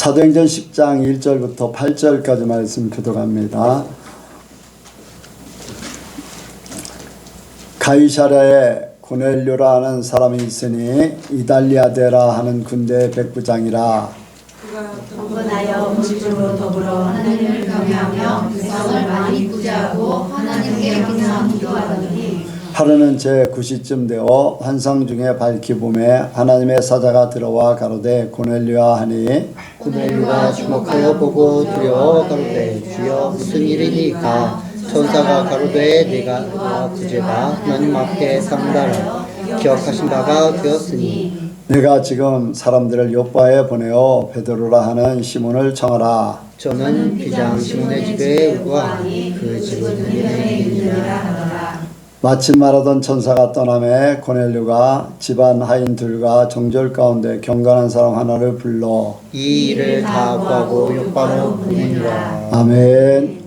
사도행전 10장 1절부터 8절까지 말씀 교독합니다. 가이사랴에 고넬료라 하는 사람이 있으니 이달리아데라 하는 군대의 백부장이라. 그가 경건하여 물질로 더불어 하나님을 경외하며 백성을 많이 구제하고 하나님께 항상 기도하더니 하루는 제9시쯤 되어 환상 중에 밝히 봄에 하나님의 사자가 들어와 가로되 고넬료야 하니, 고넬료가 주목하여 보고 두려워 가로되 주여 무슨 일이니까? 천사가 가로되 내가 구제가 하나님 앞에 상달하여 기억하신 바가 되었으니 내가 지금 사람들을 요바에 보내어 베드로라 하는 시몬을 청하라. 저는 비장 시몬의 집에 오고 하니 그 집은 은혜에 있느니라 하더라. 마침 말하던 천사가 떠나매 고넬료가 집안 하인들과 정절 가운데 경건한 사람 하나를 불러 이 일을 다 구하고 요바로 보내니라. 아멘.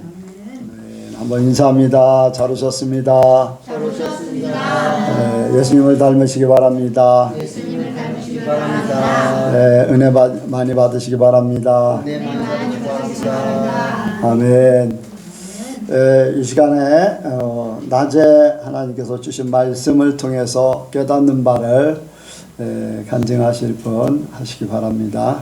한번 인사합니다. 잘 오셨습니다. 잘 오셨습니다. 예수님을 닮으시기 바랍니다. 예수님을 닮으시기 바랍니다. 은혜 많이 받으시기 바랍니다. 은혜 많이 받으시기 바랍니다. 아멘. 이 시간에 낮에 하나님께서 주신 말씀을 통해서 깨닫는 바를 간증하실 분 하시기 바랍니다.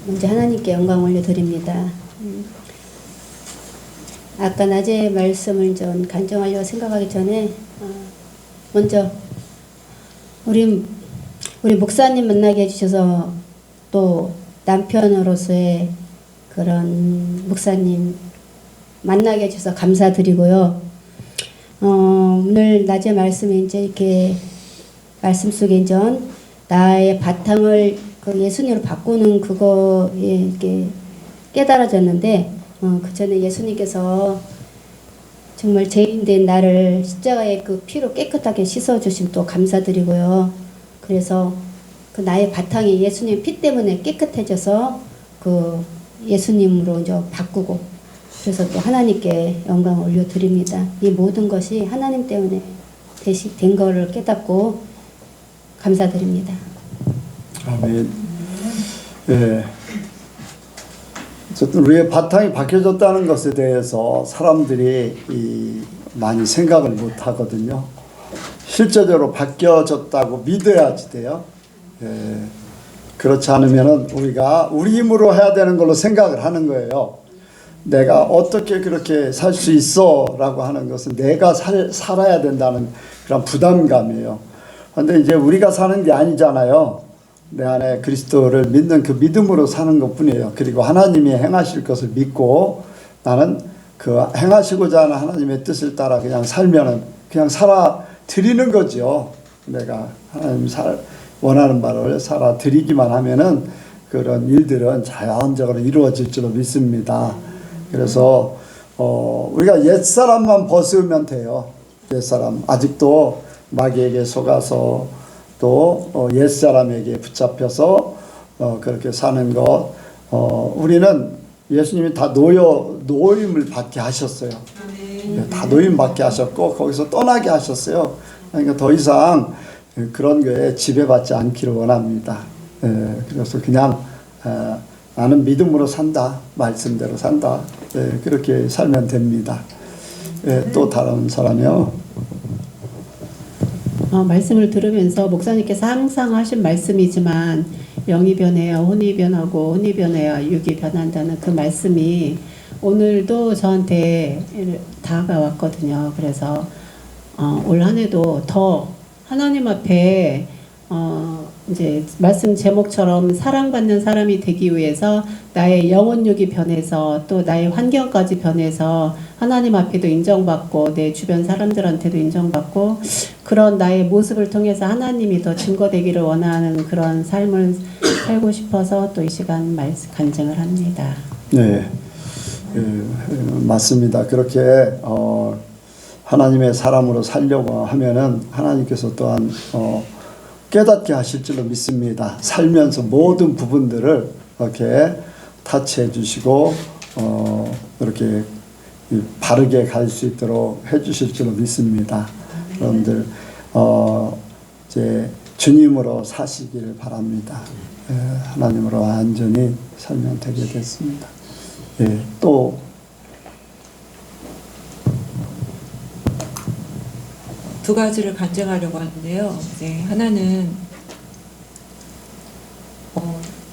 먼저 하나님께 영광 올려드립니다. 아까 낮에 말씀을 좀 간증하려고 생각하기 전에 먼저 우리 목사님 만나게 해주셔서 또 남편으로서의 그런 목사님 만나게 해주셔서 감사드리고요. 오늘 낮에 말씀에 이제 이렇게 말씀 속에 이제 나의 바탕을 그 예수님으로 바꾸는 그거에 이렇게 깨달아졌는데, 그 전에 예수님께서 정말 죄인된 나를 십자가의 그 피로 깨끗하게 씻어주심 또 감사드리고요. 그래서 그 나의 바탕이 예수님 피 때문에 깨끗해져서 그 예수님으로 이제 바꾸고, 그래서 또 하나님께 영광을 올려드립니다. 이 모든 것이 하나님 때문에 된 거를 깨닫고 감사드립니다. 아멘. 예. 어쨌든 우리의 바탕이 바뀌어졌다는 것에 대해서 사람들이 많이 생각을 못 하거든요. 실제적으로 바뀌어졌다고 믿어야지 돼요. 예. 그렇지 않으면은 우리가 우리 힘으로 해야 되는 걸로 생각을 하는 거예요. 내가 어떻게 그렇게 살 수 있어 라고 하는 것은 내가 살아야 된다는 그런 부담감이에요. 그런데 이제 우리가 사는 게 아니잖아요. 내 안에 그리스도를 믿는 그 믿음으로 사는 것 뿐이에요. 그리고 하나님이 행하실 것을 믿고 나는 그 행하시고자 하는 하나님의 뜻을 따라 그냥 살면은 그냥 살아 드리는 거죠. 내가 하나님 원하는 바를 살아 드리기만 하면은 그런 일들은 자연적으로 이루어질 줄로 믿습니다. 그래서 우리가 옛사람만 벗으면 돼요. 옛사람 아직도 마귀에게 속아서 또 옛사람에게 붙잡혀서 그렇게 사는 것, 우리는 예수님이 다 노임을 받게 하셨어요. 다 노임 받게 하셨고 거기서 떠나게 하셨어요. 그러니까 더 이상 그런 거에 지배받지 않기를 원합니다. 그래서 그냥 나는 믿음으로 산다, 말씀대로 산다, 그렇게 살면 됩니다. 또 다른 사람이요. 말씀을 들으면서 목사님께서 항상 하신 말씀이지만 영이 변해야 혼이 변하고 혼이 변해야 육이 변한다는 그 말씀이 오늘도 저한테 다가왔거든요. 그래서 올 한 해도 더 하나님 앞에 이제 말씀 제목처럼 사랑받는 사람이 되기 위해서 나의 영혼육이 변해서 또 나의 환경까지 변해서 하나님 앞에도 인정받고 내 주변 사람들한테도 인정받고 그런 나의 모습을 통해서 하나님이 더 증거되기를 원하는 그런 삶을 살고 싶어서 또 이 시간 간증을 합니다. 네, 맞습니다. 그렇게 하나님의 사람으로 살려고 하면은 하나님께서 또한 깨닫게 하실 줄로 믿습니다. 살면서 모든 부분들을 이렇게 타치해 주시고 이렇게 바르게 갈 수 있도록 해주실 줄로 믿습니다. 여러분들 이제 주님으로 사시기를 바랍니다. 하나님으로 완전히 살면 되게 됐습니다. 또 두 가지를 간증하려고 하는데요. 이제 하나는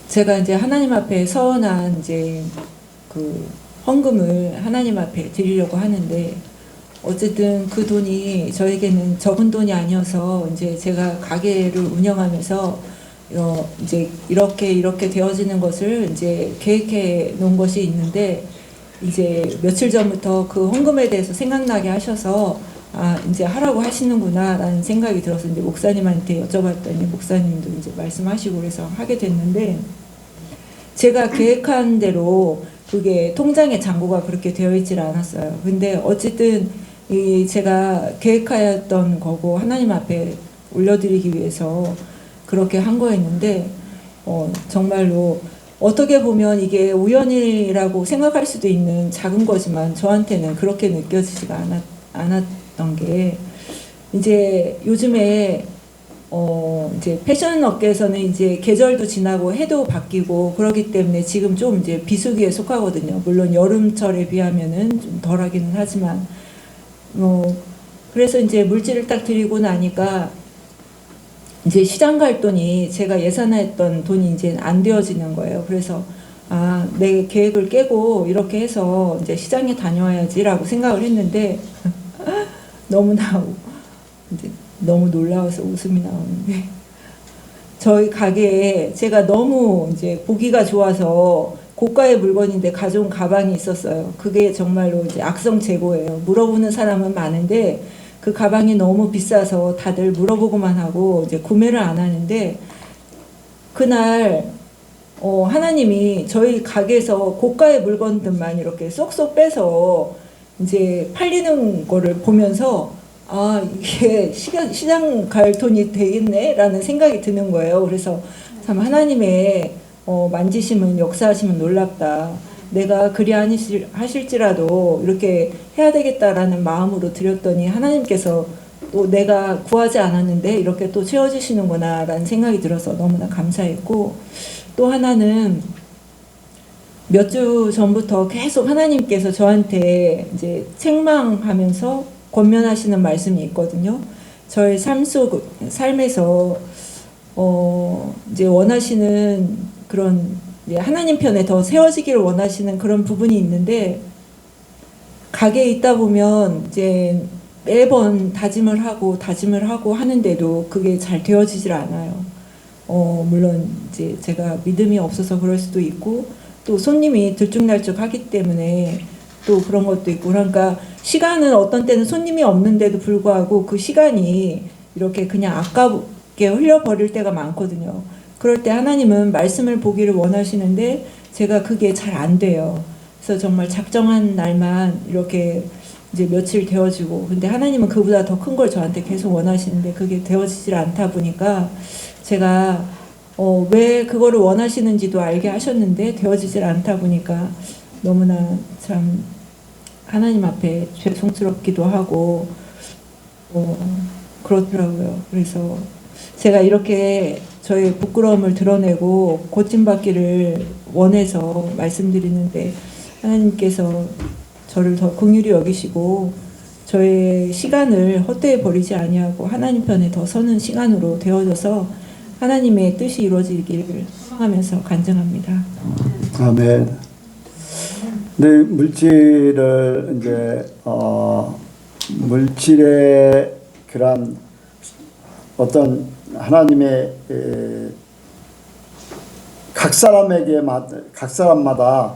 제가 이제 하나님 앞에 서원한 이제 그 헌금을 하나님 앞에 드리려고 하는데 어쨌든 그 돈이 저에게는 적은 돈이 아니어서 이제 제가 가게를 운영하면서 이제 이렇게 되어지는 것을 이제 계획해 놓은 것이 있는데 이제 며칠 전부터 그 헌금에 대해서 생각나게 하셔서 이제 하라고 하시는구나 라는 생각이 들어서 이제 목사님한테 여쭤봤더니 목사님도 이제 말씀하시고 그래서 하게 됐는데 제가 계획한 대로 그게 통장에 잔고가 그렇게 되어 있질 않았어요. 근데 어쨌든 제가 계획하였던 거고 하나님 앞에 올려드리기 위해서 그렇게 한 거였는데 정말로 어떻게 보면 이게 우연이라고 생각할 수도 있는 작은 거지만 저한테는 그렇게 느껴지지가 않았던 게 이제 요즘에 이제 패션 업계에서는 이제 계절도 지나고 해도 바뀌고 그러기 때문에 지금 좀 이제 비수기에 속하거든요. 물론 여름철에 비하면은 좀 덜하기는 하지만 그래서 이제 물질을 딱 드리고 나니까 이제 시장 갈 돈이 제가 예산했던 돈이 이제 안 되어지는 거예요. 그래서 내 계획을 깨고 이렇게 해서 이제 시장에 다녀와야지라고 생각을 했는데 너무 놀라워서 웃음이 나오는데 저희 가게에 제가 너무 이제 보기가 좋아서 고가의 물건인데 가져온 가방이 있었어요. 그게 정말로 이제 악성 재고예요. 물어보는 사람은 많은데 그 가방이 너무 비싸서 다들 물어보고만 하고 이제 구매를 안 하는데 그날 하나님이 저희 가게에서 고가의 물건들만 이렇게 쏙쏙 빼서 이제 팔리는 거를 보면서 이게 시장 갈 돈이 되겠네 라는 생각이 드는 거예요. 그래서 참 하나님의 만지심은 역사하시면 놀랍다. 내가 그리 하실지라도 이렇게 해야 되겠다라는 마음으로 드렸더니 하나님께서 또 내가 구하지 않았는데 이렇게 또 채워주시는구나 라는 생각이 들어서 너무나 감사했고 또 하나는 몇 주 전부터 계속 하나님께서 저한테 이제 책망하면서 권면하시는 말씀이 있거든요. 저의 삶에서 이제 원하시는 그런 이제 하나님 편에 더 세워지기를 원하시는 그런 부분이 있는데 가게에 있다 보면 이제 매번 다짐을 하고 하는데도 그게 잘 되어지질 않아요. 물론 이제 제가 믿음이 없어서 그럴 수도 있고 또 손님이 들쭉날쭉하기 때문에 또 그런 것도 있고 그러니까 시간은 어떤 때는 손님이 없는데도 불구하고 그 시간이 이렇게 그냥 아깝게 흘려버릴 때가 많거든요. 그럴 때 하나님은 말씀을 보기를 원하시는데 제가 그게 잘 안 돼요. 그래서 정말 작정한 날만 이렇게 이제 며칠 되어지고 근데 하나님은 그보다 더 큰 걸 저한테 계속 원하시는데 그게 되어지질 않다 보니까 제가 왜 그거를 원하시는지도 알게 하셨는데 되어지질 않다 보니까 너무나 참 하나님 앞에 죄송스럽기도 하고 그렇더라고요. 그래서 제가 이렇게 저의 부끄러움을 드러내고 고침받기를 원해서 말씀드리는데 하나님께서 저를 더 긍휼히 여기시고 저의 시간을 헛되이 버리지 아니하고 하나님 편에 더 서는 시간으로 되어져서 하나님의 뜻이 이루어지기를 소망하면서 간증합니다. 아멘. 네, 물질을 이제 물질의 그런 어떤 하나님의 각 사람마다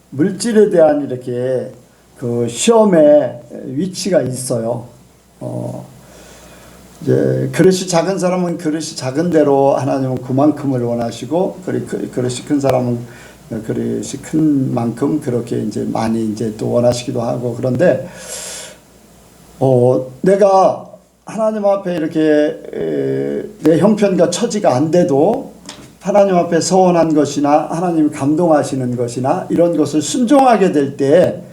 물질에 대한 이렇게 그 시험의 위치가 있어요. 이제 그릇이 작은 사람은 그릇이 작은 대로 하나님은 그만큼을 원하시고 그릇이 큰 사람은 그릇이 큰 만큼 그렇게 이제 많이 이제 또 원하시기도 하고 그런데 내가 하나님 앞에 이렇게 내 형편과 처지가 안 돼도 하나님 앞에 서원한 것이나 하나님이 감동하시는 것이나 이런 것을 순종하게 될 때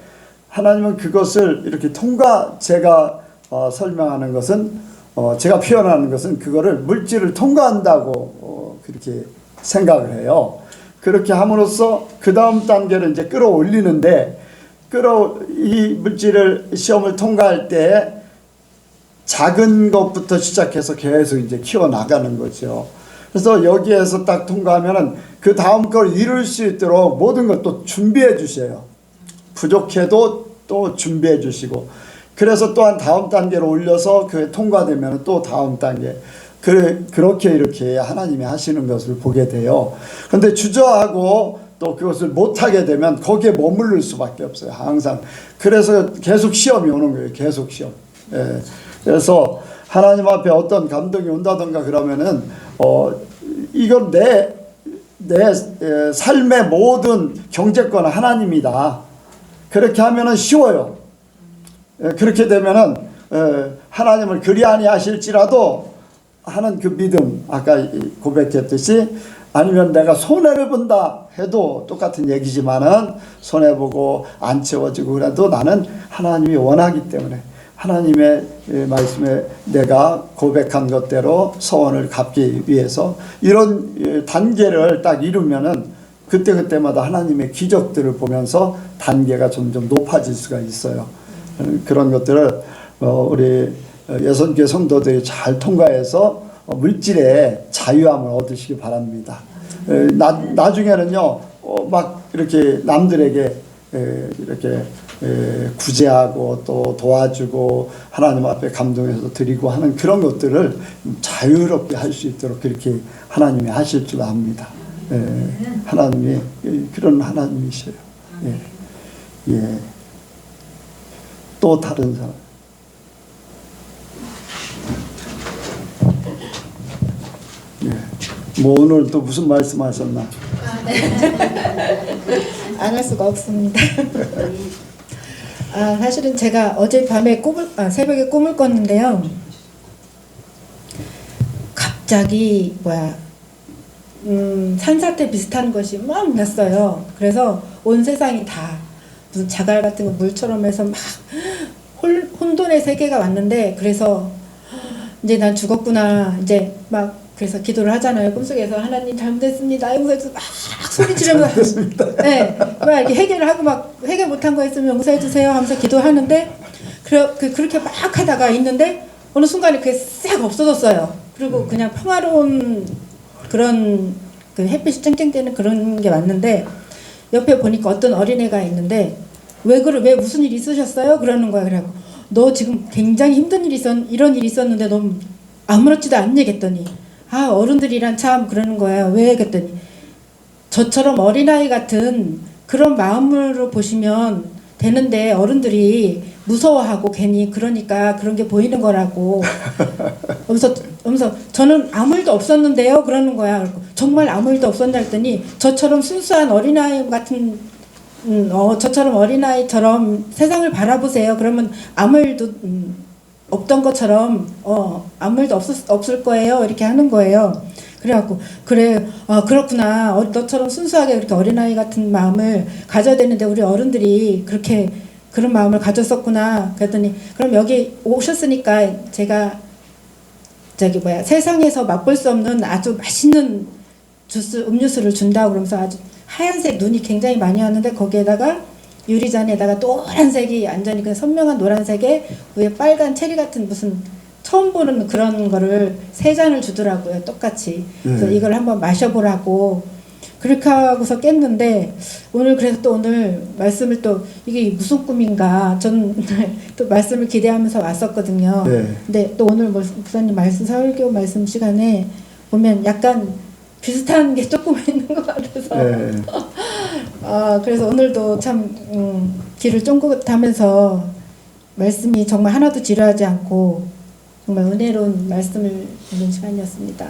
하나님은 그것을 이렇게 제가 설명하는 것은 제가 표현하는 것은 그거를 물질을 통과한다고 그렇게 생각을 해요. 그렇게 함으로써 그 다음 단계를 이제 끌어올리는데 이 물질을 시험을 통과할 때 작은 것부터 시작해서 계속 이제 키워나가는 거죠. 그래서 여기에서 딱 통과하면은 그 다음 걸 이룰 수 있도록 모든 걸 또 준비해 주세요. 부족해도 또 준비해 주시고, 그래서 또한 다음 단계로 올려서 그게 통과되면 또 다음 단계, 그렇게 이렇게 하나님이 하시는 것을 보게 돼요. 그런데 주저하고 또 그것을 못하게 되면 거기에 머무를 수밖에 없어요. 항상. 그래서 계속 시험이 오는 거예요. 계속 시험. 예. 그래서 하나님 앞에 어떤 감동이 온다던가 그러면은 이건 내 삶의 모든 경제권은 하나님이다. 그렇게 하면은 쉬워요. 그렇게 되면은 하나님을 그리 아니하실지라도 하는 그 믿음, 아까 고백했듯이, 아니면 내가 손해를 본다 해도 똑같은 얘기지만은 손해보고 안 채워지고 그래도 나는 하나님이 원하기 때문에 하나님의 말씀에 내가 고백한 것대로 소원을 갚기 위해서 이런 단계를 딱 이루면은 그때마다 하나님의 기적들을 보면서 단계가 점점 높아질 수가 있어요. 그런 것들을 우리 예선교회 성도들이 잘 통과해서 물질의 자유함을 얻으시기 바랍니다. 나중에는요, 막 이렇게 남들에게 이렇게 구제하고 또 도와주고 하나님 앞에 감동해서 드리고 하는 그런 것들을 자유롭게 할 수 있도록 그렇게 하나님이 하실 줄 압니다. 하나님이 그런 하나님이셔요. 예. 또 다른 사람. 뭐 오늘 또 무슨 말씀하셨나? 안 할 수가 없습니다. 사실은 제가 어젯밤에 새벽에 꿈을 꿨는데요. 갑자기 산사태 비슷한 것이 막 났어요. 그래서 온 세상이 다 무슨 자갈 같은 거 물처럼 해서 막 혼돈의 세계가 왔는데, 그래서 이제 난 죽었구나, 이제 막 그래서 기도를 하잖아요. 꿈속에서 하나님 잘못했습니다. 용서해서 막 소리 지르면서 네, 막 이렇게 해결을 하고 막 해결 못한 거 있으면 용서해 주세요 하면서 기도하는데, 그렇게 막 하다가 있는데 어느 순간에 그게 싹 없어졌어요. 그리고 그냥 평화로운 그런 그 햇빛이 쨍쨍대는 그런 게 왔는데, 옆에 보니까 어떤 어린애가 있는데 왜 무슨 일 있으셨어요? 그러는 거야. 그래갖고 너 지금 굉장히 힘든 이런 일이 있었는데 너 아무렇지도 않은 얘기했더니 어른들이란 참 그러는 거예요. 왜? 그랬더니 저처럼 어린아이 같은 그런 마음으로 보시면 되는데 어른들이 무서워하고 괜히 그러니까 그런 게 보이는 거라고. 그러면서 저는 아무 일도 없었는데요. 그러는 거야. 그리고 정말 아무 일도 없었나 했더니 저처럼 순수한 어린아이 같은 저처럼 어린아이처럼 세상을 바라보세요. 그러면 아무 일도 없던 것처럼 아무 일도 없을 거예요. 이렇게 하는 거예요. 그래갖고 그래 그렇구나. 너처럼 순수하게 그렇게 어린아이 같은 마음을 가져야 되는데 우리 어른들이 그렇게 그런 마음을 가졌었구나. 그랬더니 그럼 여기 오셨으니까 제가 세상에서 맛볼 수 없는 아주 맛있는 음료수를 준다고 그러면서 아주 하얀색 눈이 굉장히 많이 왔는데 거기에다가 유리잔에다가 노란색이 완전히 그냥 선명한 노란색에 위에 빨간 체리 같은 무슨 처음 보는 그런 거를 3잔을 주더라고요. 똑같이. 그래서 이걸 한번 마셔보라고 그렇게 하고서 깼는데 그래서 또 오늘 말씀을 또 이게 무슨 꿈인가 저는 또 말씀을 기대하면서 왔었거든요. 근데 또 오늘 목사님 설교 말씀 시간에 보면 약간 비슷한 게 조금 있는 것 같아서 그래서 오늘도 참 귀를 쫑긋하면서 말씀이 정말 하나도 지루하지 않고 정말 은혜로운 말씀을 듣는 시간이었습니다.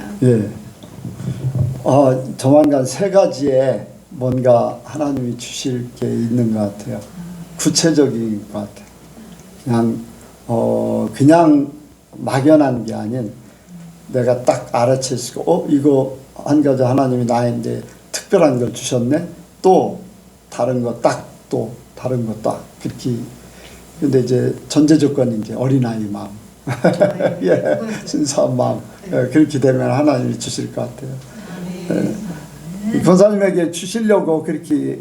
조만간 3가지의 뭔가 하나님이 주실 게 있는 것 같아요. 구체적인 것 같아요. 그냥 막연한 게 아닌 내가 딱 알아채시고 이거 한 가지 하나님이 나인데 특별한 걸 주셨네. 또 다른 거 딱 또 다른 거 딱 그렇게. 근데 이제 전제 조건이 이제 어린아이 마음, 예, 순수한 마음, 예, 그렇게 되면 하나님이 주실 것 같아요. 예. 권사님에게 주시려고 그렇게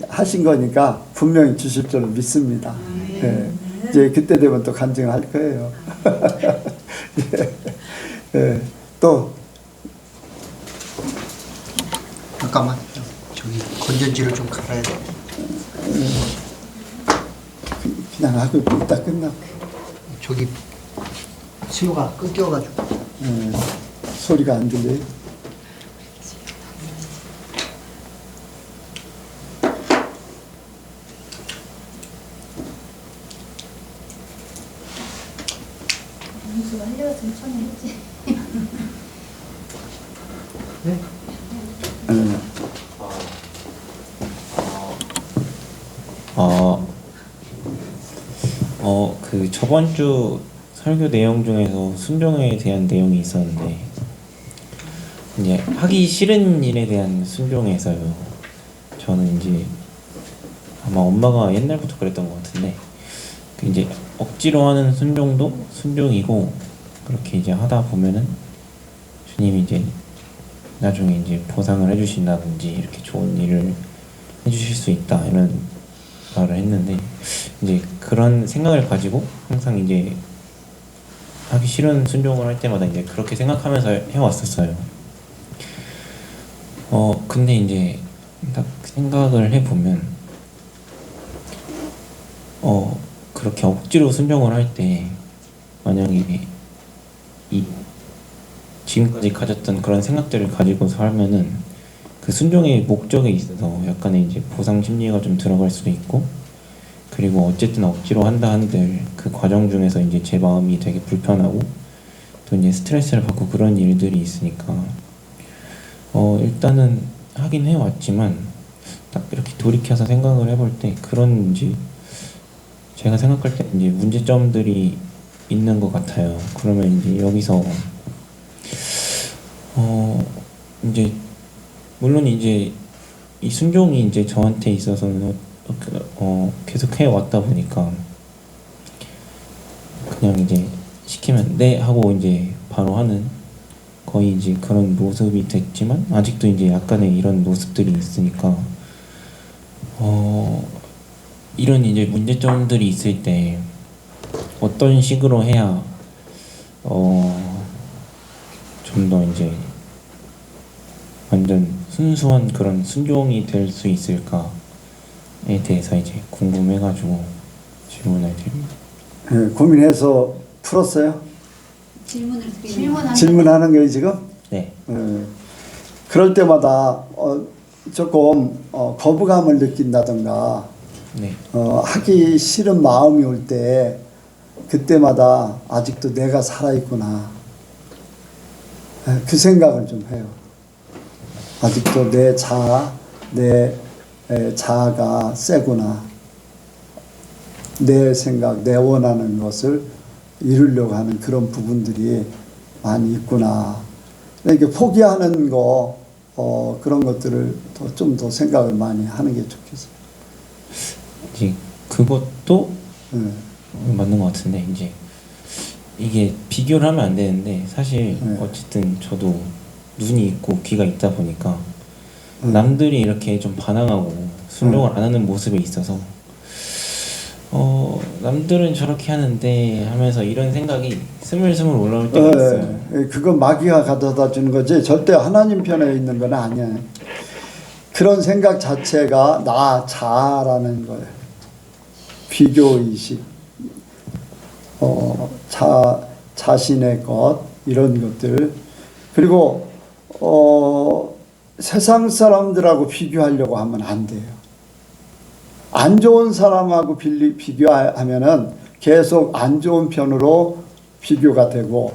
하신 거니까 분명히 주실 줄 믿습니다. 예. 이제 그때 되면 또 간증할 거예요. 예. 예. 또 잠깐만, 저기 건전지를 좀 갈아야 돼. 그냥 하고 이따 끝나고. 저기 수요가 끊겨가지고. 예. 소리가 안 들려요. 무수가 하려고 청했지. 네? 예. 그 저번 주 설교 내용 중에서 순종에 대한 내용이 있었는데, 이제 하기 싫은 일에 대한 순종에서요. 저는 이제 아마 엄마가 옛날부터 그랬던 것 같은데, 그 이제 억지로 하는 순종도 순종이고, 그렇게 이제 하다 보면은 주님이 이제 나중에 이제 보상을 해주신다든지 이렇게 좋은 일을 해주실 수 있다, 이런 말을 했는데, 이제 그런 생각을 가지고 항상 이제 하기 싫은 순종을 할 때마다 이제 그렇게 생각하면서 해왔었어요. 근데 이제 딱 생각을 해보면, 그렇게 억지로 순종을 할 때 만약에 이 지금까지 가졌던 그런 생각들을 가지고 살면은 그 순종의 목적에 있어서 약간의 이제 보상 심리가 좀 들어갈 수도 있고, 그리고 어쨌든 억지로 한다 한들 그 과정 중에서 이제 제 마음이 되게 불편하고 또 이제 스트레스를 받고 그런 일들이 있으니까 일단은 하긴 해왔지만 딱 이렇게 돌이켜서 생각을 해볼 때 그런 이제 제가 생각할 때 이제 문제점들이 있는 것 같아요. 그러면 이제 여기서 이제 물론 이제 이 순종이 이제 저한테 있어서는 계속 해왔다 보니까 그냥 이제 시키면 네 하고 이제 바로 하는 거의 이제 그런 모습이 됐지만, 아직도 이제 약간의 이런 모습들이 있으니까 이런 이제 문제점들이 있을 때 어떤 식으로 해야 좀 더 이제 완전 순수한 그런 순종이 될 수 있을까에 대해서 이제 궁금해가지고 질문을 드립니다. 예, 고민해서 풀었어요? 질문하는 거예요 지금? 네. 예. 그럴 때마다 조금 거부감을 느낀다던가 네. 하기 싫은 마음이 올 때 그때마다 아직도 내가 살아있구나, 그 생각을 좀 해요. 아직도 내 자아가 세구나, 내 생각, 내 원하는 것을 이루려고 하는 그런 부분들이 많이 있구나. 이렇게 포기하는 거, 그런 것들을 좀 더 생각을 많이 하는 게 좋겠어요. 이제 그것도 네. 맞는 것 같은데, 이제 이게 비교를 하면 안 되는데 사실 네. 어쨌든 저도 눈이 있고 귀가 있다 보니까 남들이 이렇게 좀 반항하고 순종을 안 하는 모습에 있어서 남들은 저렇게 하는데 하면서 이런 생각이 스물스물 올라올 때가 있어요. 그건 마귀가 가져다 주는 거지 절대 하나님 편에 있는 건 아니야. 그런 생각 자체가 나 자아라는 거예요. 비교의식, 자신의 것, 이런 것들. 그리고 세상 사람들하고 비교하려고 하면 안 돼요. 안 좋은 사람하고 비교하면은 계속 안 좋은 편으로 비교가 되고,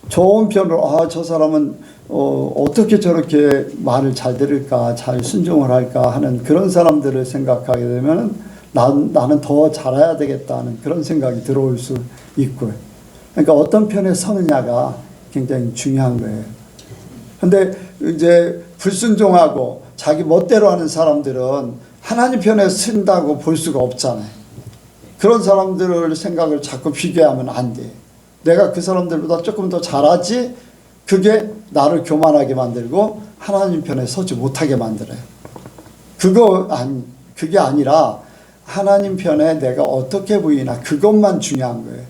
좋은 편으로 저 사람은 어떻게 저렇게 말을 잘 들을까, 잘 순종을 할까 하는 그런 사람들을 생각하게 되면은 나는 더 잘해야 되겠다는 그런 생각이 들어올 수 있고요. 그러니까 어떤 편에 서느냐가 굉장히 중요한 거예요. 근데 이제 불순종하고 자기 멋대로 하는 사람들은 하나님 편에 쓴다고 볼 수가 없잖아요. 그런 사람들을 생각을 자꾸 비교하면 안 돼. 내가 그 사람들보다 조금 더 잘하지, 그게 나를 교만하게 만들고 하나님 편에 서지 못하게 만들어요. 그게 아니라 하나님 편에 내가 어떻게 보이나, 그것만 중요한 거예요.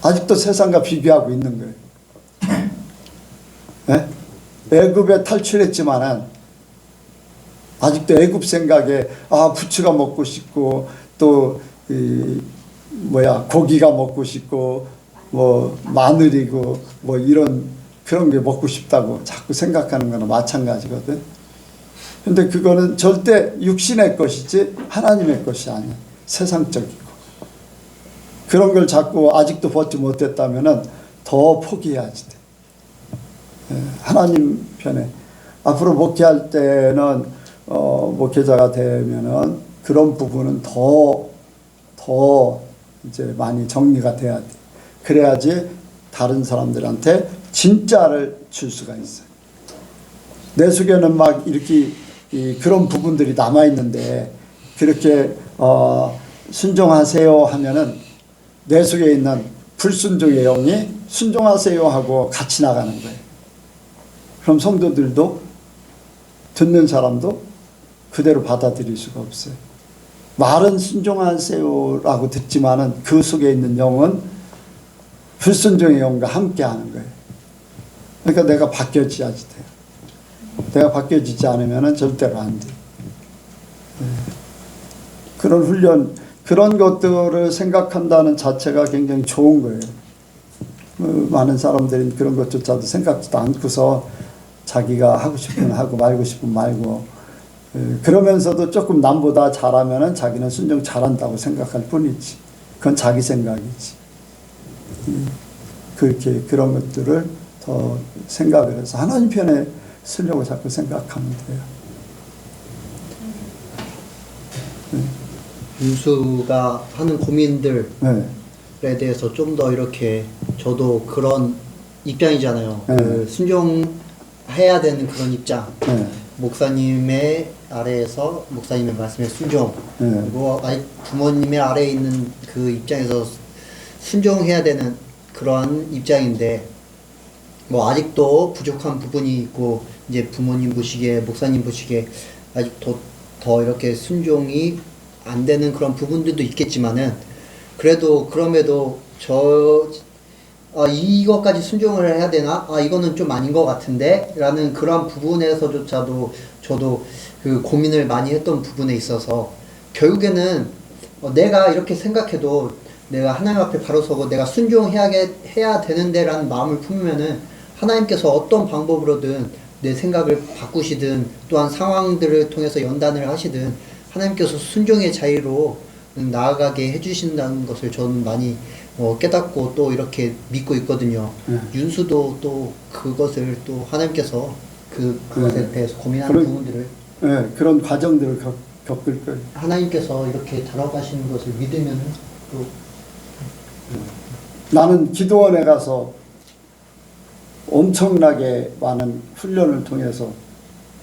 아직도 세상과 비교하고 있는 거예요. 네? 애굽에 탈출했지만은 아직도 애굽 생각에 부추가 먹고 싶고, 또 고기가 먹고 싶고, 뭐 마늘이고 뭐 이런 그런 게 먹고 싶다고 자꾸 생각하는 거는 마찬가지거든. 근데 그거는 절대 육신의 것이지 하나님의 것이 아니야. 세상적이고. 그런 걸 자꾸 아직도 벗지 못했다면은 더 포기해야지 돼. 하나님 편에. 앞으로 목회할 때는 목회자가 되면은 그런 부분은 더 이제 많이 정리가 돼야 돼. 그래야지 다른 사람들한테 진짜를 줄 수가 있어요. 내 속에는 막 이렇게 그런 부분들이 남아 있는데, 그렇게 순종하세요 하면은 내 속에 있는 불순종의 영이 순종하세요 하고 같이 나가는 거예요. 그럼 성도들도, 듣는 사람도 그대로 받아들일 수가 없어요. 말은 순종하세요라고 듣지만은 그 속에 있는 영은 불순종의 영과 함께 하는 거예요. 그러니까 내가 바뀌어져야지 돼요. 내가 바뀌어지지 않으면 절대로 안 돼요. 그런 훈련, 그런 것들을 생각한다는 자체가 굉장히 좋은 거예요. 많은 사람들은 그런 것조차도 생각지도 않고서 자기가 하고 싶으면 하고 말고 싶으면 말고, 그러면서도 조금 남보다 잘하면 자기는 순종 잘한다고 생각할 뿐이지. 그건 자기 생각이지. 그렇게 그런 것들을 더 생각을 해서 하나님 편에 쓰려고 자꾸 생각하면 돼요. 윤수가 하는 고민들에 대해서 좀 더 이렇게, 저도 그런 입장이잖아요. 그 순종해야 되는 그런 입장. 목사님의 아래에서 목사님의 말씀에 순종, 그리고 부모님의 아래에 있는 그 입장에서 순종해야 되는 그런 입장인데, 뭐 아직도 부족한 부분이 있고, 이제 부모님 보시기에, 목사님 보시기에 아직도 더 이렇게 순종이 안 되는 그런 부분들도 있겠지만은, 그래도 그럼에도 이것까지 순종을 해야 되나? 이거는 좀 아닌 것 같은데? 라는 그런 부분에서조차도 저도 그 고민을 많이 했던 부분에 있어서, 결국에는 내가 이렇게 생각해도 내가 하나님 앞에 바로 서고 내가 순종해야 되는데 라는 마음을 품으면은 하나님께서 어떤 방법으로든 내 생각을 바꾸시든, 또한 상황들을 통해서 연단을 하시든 하나님께서 순종의 자유로 나아가게 해주신다는 것을 저는 많이 깨닫고 또 이렇게 믿고 있거든요. 윤수도 또 그것을 또 하나님께서 그것에 대해서 고민하는 부분들을, 그런 과정들을 겪을 거예요. 하나님께서 이렇게 다뤄가시는 것을 믿으면 또 나는 기도원에 가서 엄청나게 많은 훈련을 통해서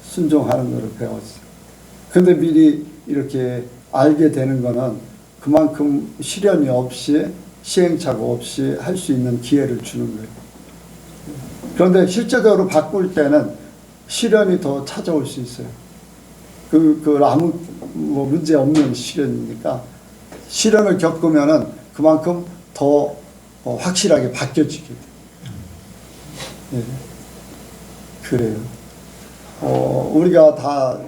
순종하는 것을 배웠어요. 근데 미리 이렇게 알게 되는 거는 그만큼 시련이 없이, 시행착오 없이 할 수 있는 기회를 주는 거예요. 그런데 실제적으로 바꿀 때는 시련이 더 찾아올 수 있어요. 아무 문제 없는 시련이니까, 시련을 겪으면은 그만큼 더 확실하게 바뀌어지게 돼요. 그래요. 우리가 다,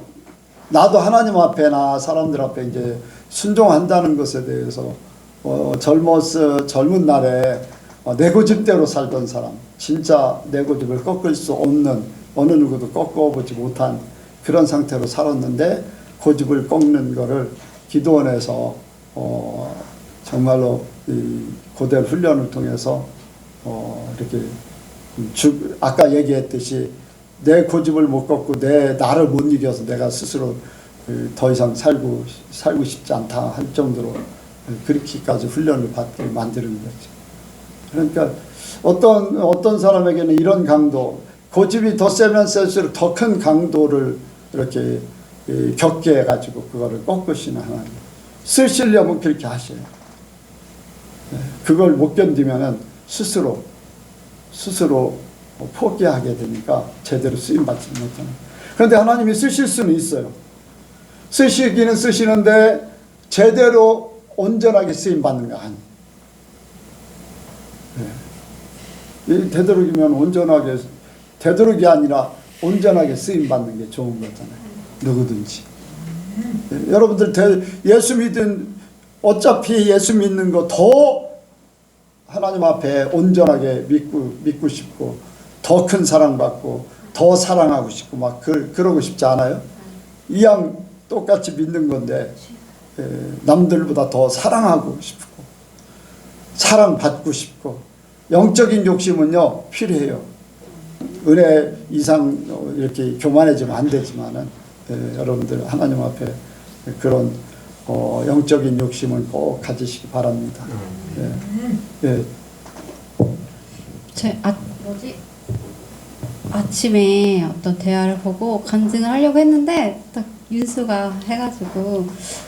나도 하나님 앞에나 사람들 앞에 이제 순종한다는 것에 대해서 젊은 날에 내 고집대로 살던 사람, 진짜 내 고집을 꺾을 수 없는, 어느 누구도 꺾어보지 못한 그런 상태로 살았는데, 고집을 꺾는 거를 기도원에서 정말로 고대 훈련을 통해서 이렇게 아까 얘기했듯이 내 고집을 못 꺾고 나를 못 이겨서 내가 스스로 더 이상 살고 싶지 않다 할 정도로 그렇게까지 훈련을 받게 만드는 거죠. 그러니까 어떤 사람에게는 이런 강도, 고집이 더 세면 셀수록 더 큰 강도를 이렇게 겪게 해가지고 그거를 꺾으시는 하나님. 쓰시려면 그렇게 하셔요. 그걸 못 견디면은 스스로 포기하게 되니까 제대로 쓰임받지 못하는. 그런데 하나님이 쓰실 수는 있어요. 쓰시기는 쓰시는데 제대로 온전하게 쓰임받는 거 아니에요. 이 되도록이면 온전하게, 되도록이 아니라 온전하게 쓰임받는 게 좋은 거잖아요. 누구든지. 여러분들 예수 믿은, 어차피 예수 믿는 거 더 하나님 앞에 온전하게 믿고 싶고, 더 큰 사랑받고, 더 사랑하고 싶고, 막 그러고 싶지 않아요? 이왕 똑같이 믿는 건데, 남들보다 더 사랑하고 싶고, 사랑받고 싶고, 영적인 욕심은요, 필요해요. 은혜 이상 이렇게 교만해지면 안 되지만은, 여러분들 하나님 앞에 그런 영적인 욕심을 꼭 가지시기 바랍니다. 아침에 어떤 대화를 보고 간증을 하려고 했는데 딱 윤수가 해가지고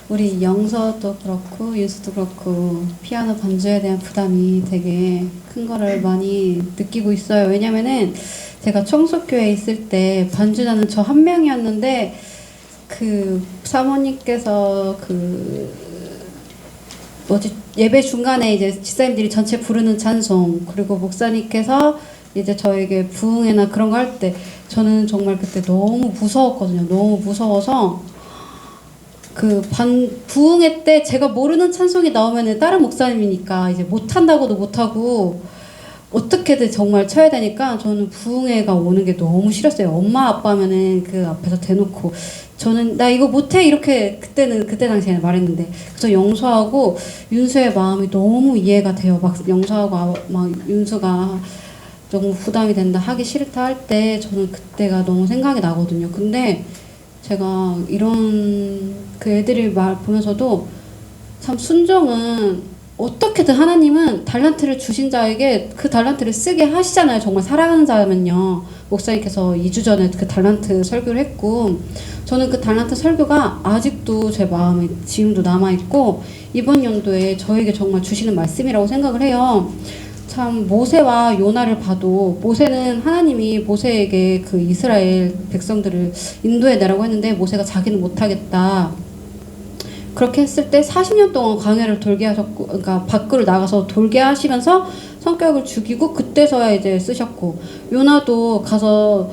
우리 영서도 그렇고 윤수도 그렇고 피아노 반주에 대한 부담이 되게 큰 거를 많이 느끼고 있어요. 왜냐면은 제가 청소교회에 있을 때 반주자는 저 한 명이었는데 그 사모님께서 예배 중간에 이제 집사님들이 전체 부르는 찬송, 그리고 목사님께서 이제 저에게 부흥회나 그런 거 할 때 저는 정말 그때 너무 무서웠거든요. 너무 무서워서 부흥회 때 제가 모르는 찬송이 나오면은 다른 목사님이니까 이제 못한다고도 못하고 어떻게든 정말 쳐야 되니까 저는 부흥회가 오는 게 너무 싫었어요. 엄마 아빠면은 그 앞에서 대놓고 저는 나 이거 못해 이렇게 그때 당시에는 말했는데, 그래서 영수하고 윤수의 마음이 너무 이해가 돼요. 막 영수하고 막 윤수가 너무 부담이 된다, 하기 싫다 할 때 저는 그때가 너무 생각이 나거든요. 근데 제가 이런 그 애들이 보면서도 참 순종은 어떻게든 하나님은 달란트를 주신 자에게 그 달란트를 쓰게 하시잖아요. 정말 사랑하는 자면요. 목사님께서 2주 전에 그 달란트 설교를 했고, 저는 그 달란트 설교가 아직도 제 마음에 지금도 남아있고 이번 연도에 저에게 정말 주시는 말씀이라고 생각을 해요. 참 모세와 요나를 봐도 모세는 하나님이 모세에게 그 이스라엘 백성들을 인도해내라고 했는데 모세가 자기는 못하겠다. 그렇게 했을 때 40년 동안 광야를 돌게 하셨고, 그러니까 밖으로 나가서 돌게 하시면서 성격을 죽이고 그때서야 이제 쓰셨고, 요나도 가서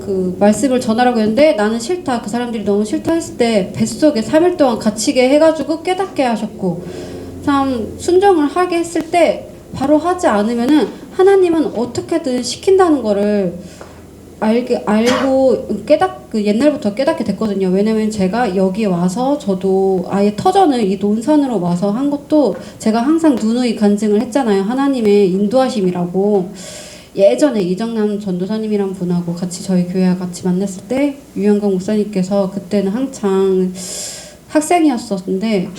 그 말씀을 전하라고 했는데 나는 싫다, 그 사람들이 너무 싫다 했을 때 뱃속에 3일 동안 갇히게 해가지고 깨닫게 하셨고, 참 순종을 하게 했을 때 바로 하지 않으면은 하나님은 어떻게든 시킨다는 거를 알고 옛날부터 깨닫게 됐거든요. 왜냐면 제가 여기에 와서 저도 아예 터전을 이 논산으로 와서 한 것도 제가 항상 누누이 간증을 했잖아요. 하나님의 인도하심이라고. 예전에 이정남 전도사님이란 분하고 같이 저희 교회와 같이 만났을 때 유영광 목사님께서 그때는 한창 학생이었었는데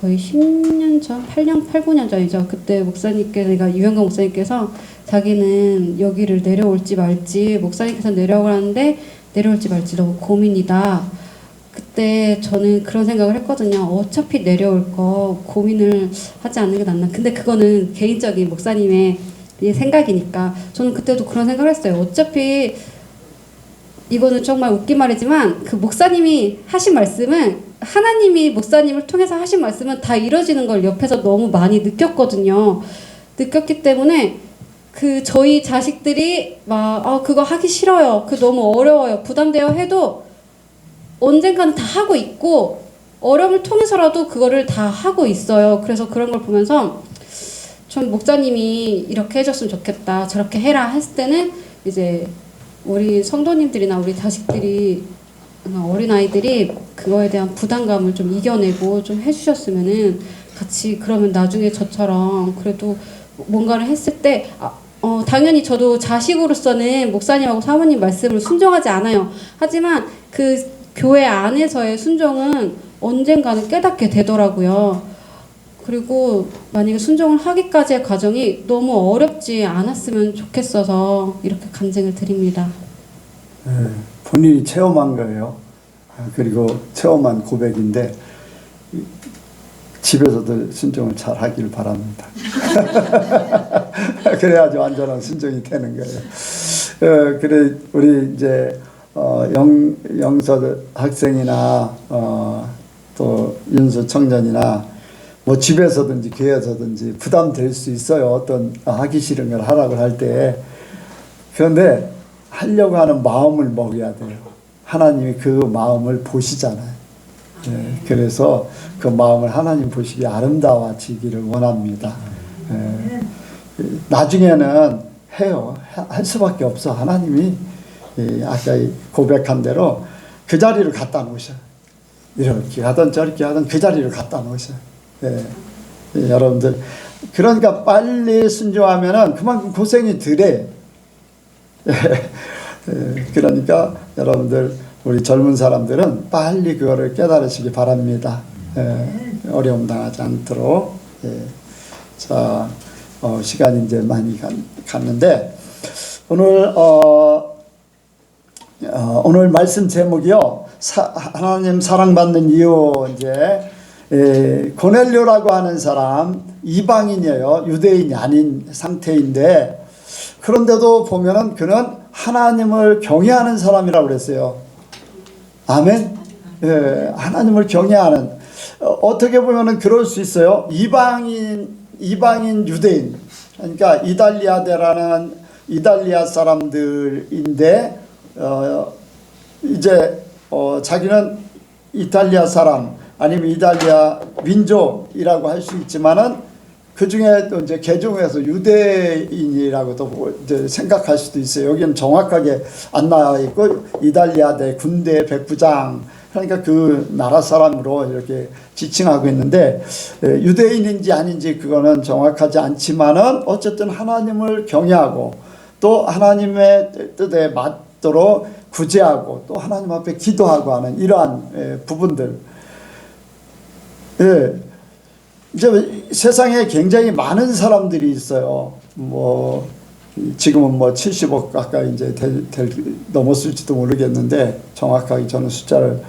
거의 10년 전, 8년, 9년 전이죠. 그때 유영광 목사님께서 자기는 여기를 내려올지 말지, 목사님께서 내려오라고 하는데 내려올지 말지 너무 고민이다. 그때 저는 그런 생각을 했거든요. 어차피 내려올 거 고민을 하지 않는 게 낫나. 근데 그거는 개인적인 목사님의 생각이니까 저는 그때도 그런 생각을 했어요. 어차피 이거는 정말 웃긴 말이지만 그 목사님이 하신 말씀은, 하나님이 목사님을 통해서 하신 말씀은 다 이루어지는 걸 옆에서 너무 많이 느꼈거든요. 느꼈기 때문에 저희 자식들이 막 그거 하기 싫어요, 그 너무 어려워요, 부담돼요 해도 언젠가는 다 하고 있고 어려움을 통해서라도 그거를 다 하고 있어요. 그래서 그런 걸 보면서 전 목사님이 이렇게 해줬으면 좋겠다, 저렇게 해라 했을 때는 이제 우리 성도님들이나 우리 자식들이, 어린아이들이 그거에 대한 부담감을 좀 이겨내고 좀 해주셨으면은 같이, 그러면 나중에 저처럼 그래도 뭔가를 했을 때 당연히 저도 자식으로서는 목사님하고 사모님 말씀을 순종하지 않아요. 하지만 그 교회 안에서의 순종은 언젠가는 깨닫게 되더라고요. 그리고 만약에 순종을 하기까지의 과정이 너무 어렵지 않았으면 좋겠어서 이렇게 간증을 드립니다. 본인이 체험한 거예요. 그리고 체험한 고백인데 집에서도 순종을 잘 하길 바랍니다. 그래야지 완전한 순종이 되는 거예요. 그래 우리 이제 영서 학생이나 또 윤수 청년이나 뭐 집에서든지 교회에서든지 부담될 수 있어요. 어떤 하기 싫은 걸 하라고 할 때. 그런데 하려고 하는 마음을 먹여야 돼요. 하나님이 그 마음을 보시잖아요. 그래서 그 마음을 하나님 보시기에 아름다워지기를 원합니다. 나중에는 해요. 할 수밖에 없어. 하나님이 아까 고백한 대로 그 자리를 갖다 놓으셔요. 이렇게 하든 저렇게 하든 그 자리를 갖다 놓으셔요. 여러분들 그러니까 빨리 순종하면은 그만큼 고생이 덜해. 그러니까 여러분들 우리 젊은 사람들은 빨리 그거를 깨달으시기 바랍니다. 어려움 당하지 않도록. 자, 시간이 이제 많이 갔는데 오늘 말씀 제목이요. 하나님 사랑받는 이유 이제 고넬료라고 하는 사람 이방인이에요. 유대인이 아닌 상태인데 그런데도 보면은 그는 하나님을 경외하는 사람이라고 그랬어요. 아멘. 하나님을 경외하는 어떻게 보면은 그럴 수 있어요. 이방인 유대인 그러니까 이달리아대라는 이달리아 사람들인데 이제 자기는 이탈리아 사람 아니면 이탈리아 민족이라고 할 수 있지만은 그 중에 또 이제 개종해서 유대인이라고도 이제 생각할 수도 있어요. 여기는 정확하게 안 나와 있고 이달리아대 군대 백부장 그러니까 그 나라 사람으로 이렇게 지칭하고 있는데 유대인인지 아닌지 그거는 정확하지 않지만은 어쨌든 하나님을 경외하고 또 하나님의 뜻에 맞도록 구제하고 또 하나님 앞에 기도하고 하는 이러한 부분들. 이제 세상에 굉장히 많은 사람들이 있어요. 뭐 지금은 뭐 70억 가까이 이제 넘었을지도 모르겠는데 정확하게 저는 숫자를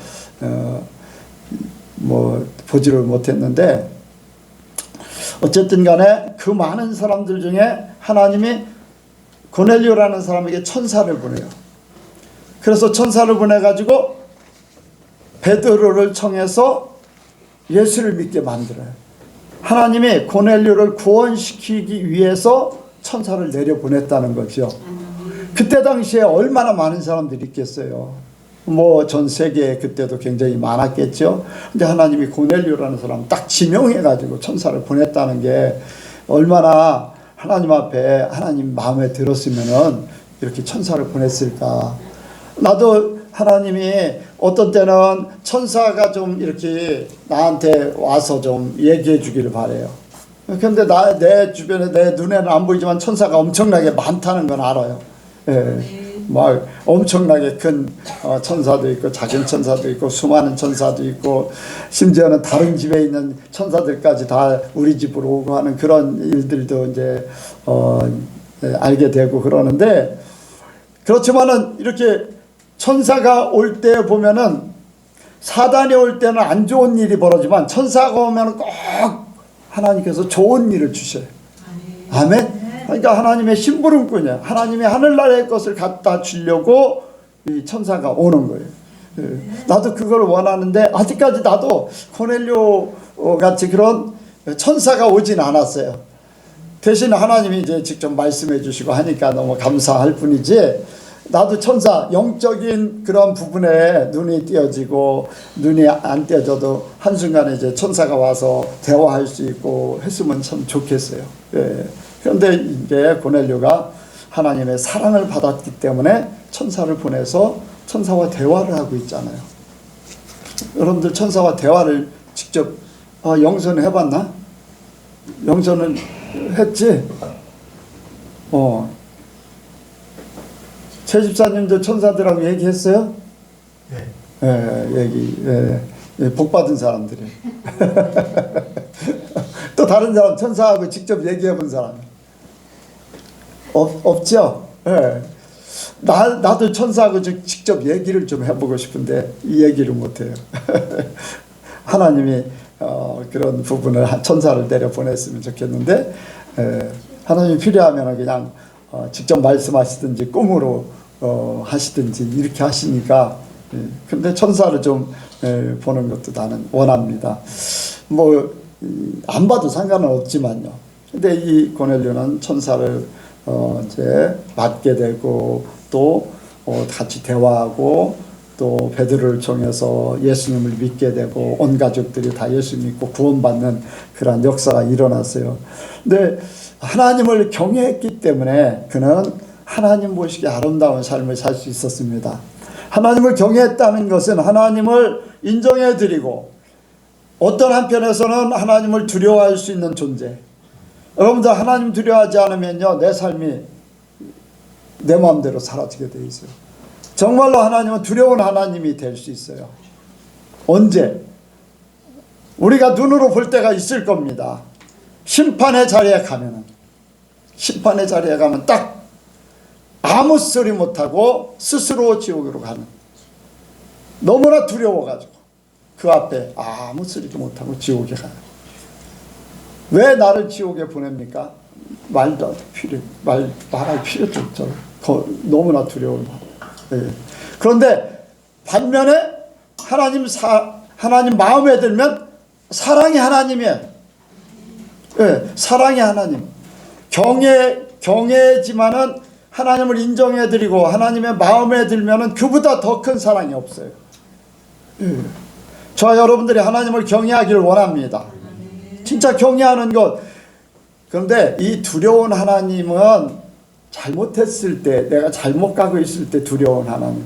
뭐 보지를 못했는데 어쨌든 간에 그 많은 사람들 중에 하나님이 고넬료라는 사람에게 천사를 보내요. 그래서 천사를 보내가지고 베드로를 청해서 예수를 믿게 만들어요. 하나님이 고넬료를 구원시키기 위해서 천사를 내려보냈다는 거죠. 그때 당시에 얼마나 많은 사람들이 있겠어요. 뭐 전 세계에 그때도 굉장히 많았겠죠. 근데 하나님이 고넬료라는 사람 딱 지명해가지고 천사를 보냈다는 게 얼마나 하나님 앞에 하나님 마음에 들었으면은 이렇게 천사를 보냈을까. 나도 하나님이 어떤 때는 천사가 좀 이렇게 나한테 와서 좀 얘기해 주기를 바래요. 그런데 내 주변에 내 눈에는 안 보이지만 천사가 엄청나게 많다는 건 알아요. 막 엄청나게 큰 천사도 있고 작은 천사도 있고 수많은 천사도 있고 심지어는 다른 집에 있는 천사들까지 다 우리 집으로 오고 하는 그런 일들도 이제 알게 되고 그러는데 그렇지만은 이렇게 천사가 올 때 보면은 사단이 올 때는 안 좋은 일이 벌어지만 천사가 오면은 꼭 하나님께서 좋은 일을 주셔요. 아멘. 그러니까 하나님의 심부름꾼이야. 하나님의 하늘나라의 것을 갖다 주려고 이 천사가 오는 거예요. 나도 그걸 원하는데 아직까지 나도 고넬료 같이 그런 천사가 오진 않았어요. 대신 하나님이 이제 직접 말씀해 주시고 하니까 너무 감사할 뿐이지 나도 천사 영적인 그런 부분에 눈이 띄어지고 눈이 안 띄어져도 한순간에 이제 천사가 와서 대화할 수 있고 했으면 참 좋겠어요. 그런데 이제 고넬료가 하나님의 사랑을 받았기 때문에 천사를 보내서 천사와 대화를 하고 있잖아요. 여러분들 천사와 대화를 직접 영선 해봤나? 영선은 했지? 최 집사님도 천사들하고 얘기했어요? 네. 복 받은 사람들이. 또 다른 사람 천사하고 직접 얘기해 본 사람 없죠? 네. 나도 천사하고 직접 얘기를 좀 해보고 싶은데 이 얘기를 못해요. 하나님이 그런 부분을 천사를 내려 보냈으면 좋겠는데 하나님이 필요하면 그냥 직접 말씀하시든지 꿈으로 하시든지 이렇게 하시니까 근데 천사를 좀 보는 것도 나는 원합니다. 뭐 안 봐도 상관은 없지만요. 근데 이 고넬료는 천사를 이제 맞게 되고 또 같이 대화하고 또 베드로를 통해서 예수님을 믿게 되고 온 가족들이 다 예수 믿고 구원받는 그러한 역사가 일어났어요. 근데 하나님을 경외했기 때문에 그는 하나님 보시기에 아름다운 삶을 살 수 있었습니다. 하나님을 경외했다는 것은 하나님을 인정해 드리고 어떤 한편에서는 하나님을 두려워할 수 있는 존재. 여러분들 하나님 두려워하지 않으면요 내 삶이 내 마음대로 사라지게 돼 있어요. 정말로 하나님은 두려운 하나님이 될 수 있어요. 언제? 우리가 눈으로 볼 때가 있을 겁니다. 심판의 자리에 가면은 딱 아무 소리 못하고 스스로 지옥으로 가는, 너무나 두려워가지고 그 앞에 아무 소리도 못하고 지옥에 가요. 왜 나를 지옥에 보냅니까? 말할 필요도 없죠. 너무나 두려운 말. 그런데 반면에 하나님 마음에 들면 사랑이 하나님이에요. 사랑이 하나님. 경외지만은 하나님을 인정해드리고 하나님의 마음에 들면은 그보다 더 큰 사랑이 없어요. 저와 여러분들이 하나님을 경외하기를 원합니다. 진짜 경외하는 것. 그런데 이 두려운 하나님은 잘못했을 때, 내가 잘못 가고 있을 때 두려운 하나님,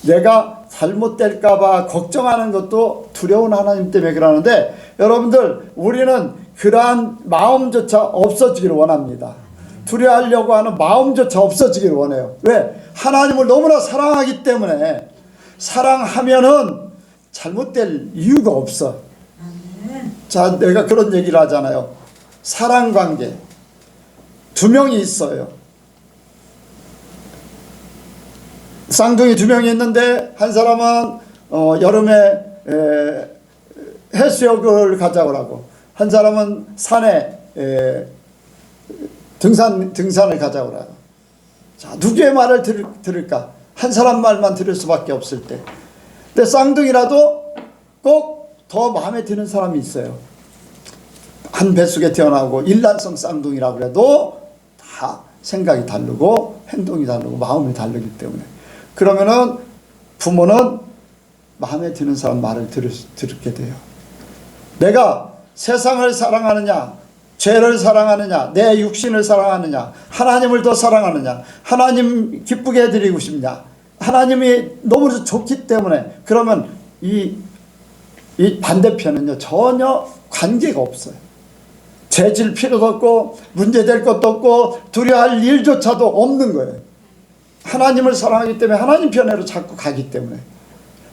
내가 잘못될까봐 걱정하는 것도 두려운 하나님 때문에 그러는데, 여러분들 우리는 그러한 마음조차 없어지기를 원합니다. 두려워하려고 하는 마음조차 없어지기를 원해요. 왜? 하나님을 너무나 사랑하기 때문에. 사랑하면은 잘못될 이유가 없어. 자, 내가 그런 얘기를 하잖아요. 사랑관계 두 명이 있어요. 쌍둥이 두 명이 있는데 한 사람은 여름에 해수욕을 가자고 하고 한 사람은 산에 등산을 가자고 하고. 자, 누구의 말을 들을까? 한 사람 말만 들을 수밖에 없을 때. 근데 쌍둥이라도 꼭 더 마음에 드는 사람이 있어요. 한 뱃속에 태어나고 일란성 쌍둥이라고 그래도 다 생각이 다르고 행동이 다르고 마음이 다르기 때문에. 그러면은 부모는 마음에 드는 사람 말을 들게 돼요. 내가 세상을 사랑하느냐, 죄를 사랑하느냐, 내 육신을 사랑하느냐, 하나님을 더 사랑하느냐, 하나님 기쁘게 해드리고 싶냐, 하나님이 너무 좋기 때문에. 그러면 이 반대편은요 전혀 관계가 없어요. 죄질 필요도 없고 문제될 것도 없고 두려워할 일조차도 없는 거예요. 하나님을 사랑하기 때문에 하나님 편으로 자꾸 가기 때문에.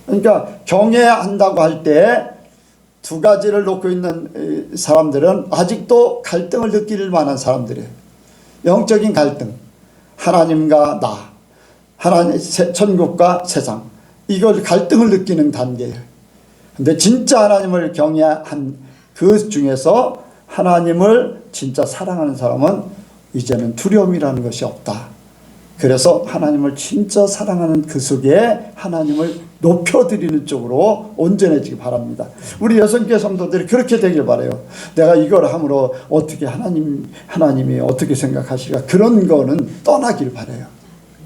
그러니까 경외한다고 할 때 두 가지를 놓고 있는 사람들은 아직도 갈등을 느낄 만한 사람들이에요. 영적인 갈등, 하나님과 나, 하나님 천국과 세상, 이걸 갈등을 느끼는 단계예요. 근데 진짜 하나님을 경외한 그 중에서 하나님을 진짜 사랑하는 사람은 이제는 두려움이라는 것이 없다. 그래서 하나님을 진짜 사랑하는 그 속에 하나님을 높여드리는 쪽으로 온전해지기 바랍니다. 우리 여성교회 성도들이 그렇게 되길 바라요. 내가 이걸 함으로 어떻게 하나님이 어떻게 생각하실까, 그런 거는 떠나길 바라요.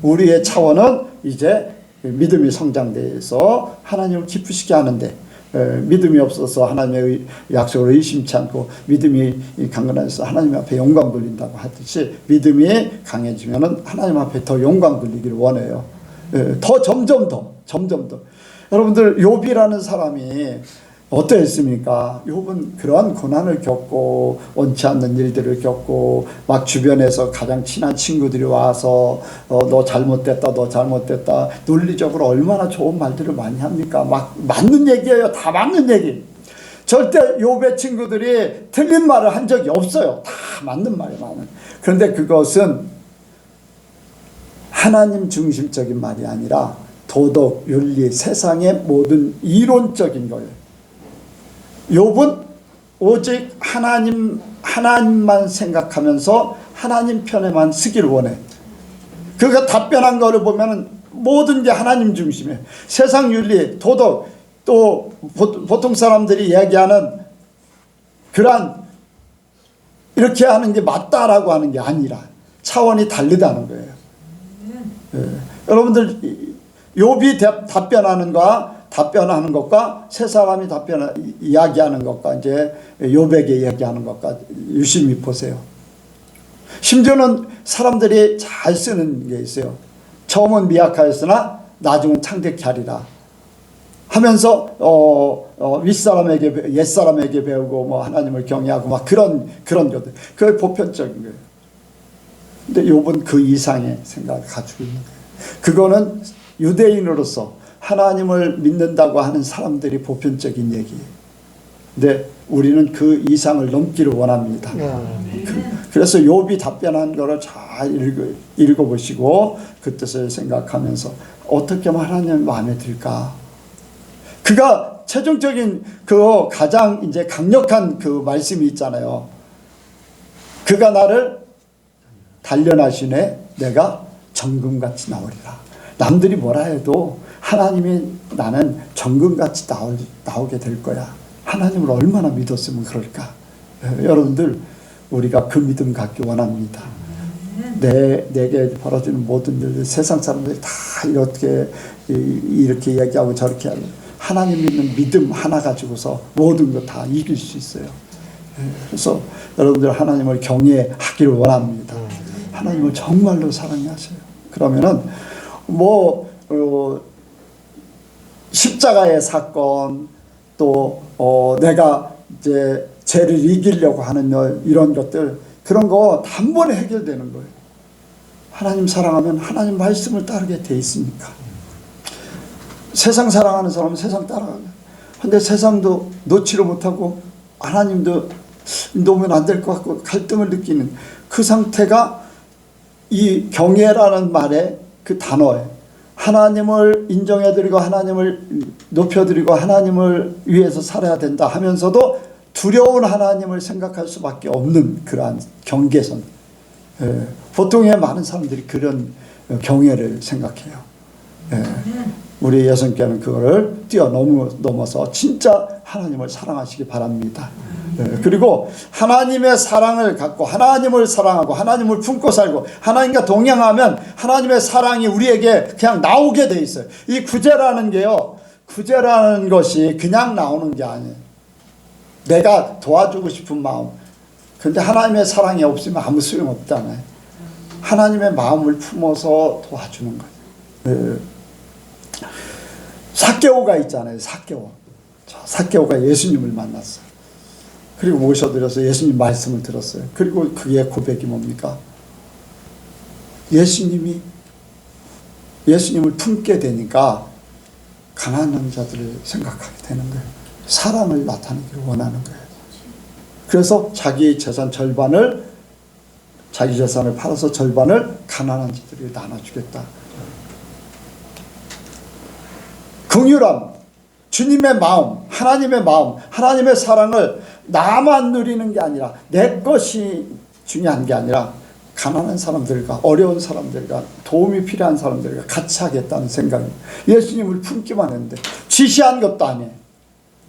우리의 차원은 이제 믿음이 성장돼서 하나님을 기쁘시게 하는데, 믿음이 없어서 하나님의 약속을 의심치 않고 믿음이 강건해서 하나님 앞에 영광 돌린다고 하듯이 믿음이 강해지면 하나님 앞에 더 영광 돌리기를 원해요. 점점 더. 여러분들 욥이라는 사람이 어떠했습니까? 욥은 그러한 고난을 겪고 원치 않는 일들을 겪고 막 주변에서 가장 친한 친구들이 와서 너 잘못됐다 논리적으로 얼마나 좋은 말들을 많이 합니까? 막 맞는 얘기예요. 다 맞는 얘기. 절대 욥의 친구들이 틀린 말을 한 적이 없어요. 다 맞는 말이 많은. 그런데 그것은 하나님 중심적인 말이 아니라 도덕, 윤리, 세상의 모든 이론적인 거예요. 욥은 오직 하나님만 생각하면서 하나님 편에만 서기를 원해. 그가 답변한 거를 보면 모든 게 하나님 중심이에요. 세상 윤리, 도덕, 또 보통 사람들이 이야기하는 그러한 이렇게 하는 게 맞다라고 하는 게 아니라 차원이 다르다는 거예요. 여러분들 욥이 답변하는 것과 세 사람이 이야기하는 것과 이제 욥에게 이야기하는 것과 유심히 보세요. 심지어는 사람들이 잘 쓰는 게 있어요. 처음은 미약하였으나 나중은 창대케 하리라 하면서 윗사람에게 옛사람에게 배우고 뭐 하나님을 경외하고 막 그런 것들, 그게 보편적인 거예요. 근데 욥은 그 이상의 생각을 가지고 있는 거예요. 그거는 유대인으로서 하나님을 믿는다고 하는 사람들이 보편적인 얘기예요. 근데 우리는 그 이상을 넘기를 원합니다. 그래서 욥이 답변한 거를 잘 읽어보시고 그 뜻을 생각하면서 어떻게 하면 하나님 마음에 들까? 그가 최종적인 그 가장 이제 강력한 그 말씀이 있잖아요. 그가 나를 단련하시네 내가 정금같이 나오리라. 남들이 뭐라 해도 하나님이 나는 정금같이 나오게 될 거야. 하나님을 얼마나 믿었으면 그럴까. 여러분들 우리가 그 믿음 갖기 원합니다. 내게 벌어지는 모든 일, 세상 사람들이 다 이렇게 얘기하고 저렇게 하고 하나님 믿는 믿음 하나 가지고서 모든 거 다 이길 수 있어요. 그래서 여러분들 하나님을 경외하기를 원합니다. 하나님을 정말로 사랑하세요. 그러면은 십자가의 사건 또 내가 이제 죄를 이기려고 하는 이런 것들 그런 거 단번에 해결되는 거예요. 하나님 사랑하면 하나님 말씀을 따르게 돼 있으니까. 세상 사랑하는 사람은 세상 따라가요. 근데 세상도 놓지를 못하고 하나님도 놓으면 안 될 것 같고 갈등을 느끼는 그 상태가 이 경외라는 말의 그 단어에 하나님을 인정해드리고 하나님을 높여드리고 하나님을 위해서 살아야 된다 하면서도 두려운 하나님을 생각할 수밖에 없는 그러한 경계선. 보통의 많은 사람들이 그런 경외를 생각해요. 우리 예수님께는 그거를 뛰어넘어서 진짜 하나님을 사랑하시기 바랍니다. 그리고 하나님의 사랑을 갖고 하나님을 사랑하고 하나님을 품고 살고 하나님과 동행하면 하나님의 사랑이 우리에게 그냥 나오게 돼 있어요. 이 구제라는 게요, 구제라는 것이 그냥 나오는 게 아니에요. 내가 도와주고 싶은 마음. 근데 하나님의 사랑이 없으면 아무 소용없잖아요. 하나님의 마음을 품어서 도와주는 거예요. 삭개오가 있잖아요. 삭개오가 예수님을 만났어요. 그리고 모셔드려서 예수님 말씀을 들었어요. 그리고 그의 고백이 뭡니까? 예수님을 품게 되니까 가난한 자들을 생각하게 되는 거예요. 사랑을 나타내기를 원하는 거예요. 그래서 자기 재산 절반을, 자기 재산을 팔아서 절반을 가난한 자들에게 나눠주겠다. 긍휼함, 주님의 마음, 하나님의 마음, 하나님의 사랑을 나만 누리는 게 아니라 내 것이 중요한 게 아니라 가난한 사람들과 어려운 사람들과 도움이 필요한 사람들과 같이 하겠다는 생각이 예수님을 품기만 했는데 지시한 것도 아니에요.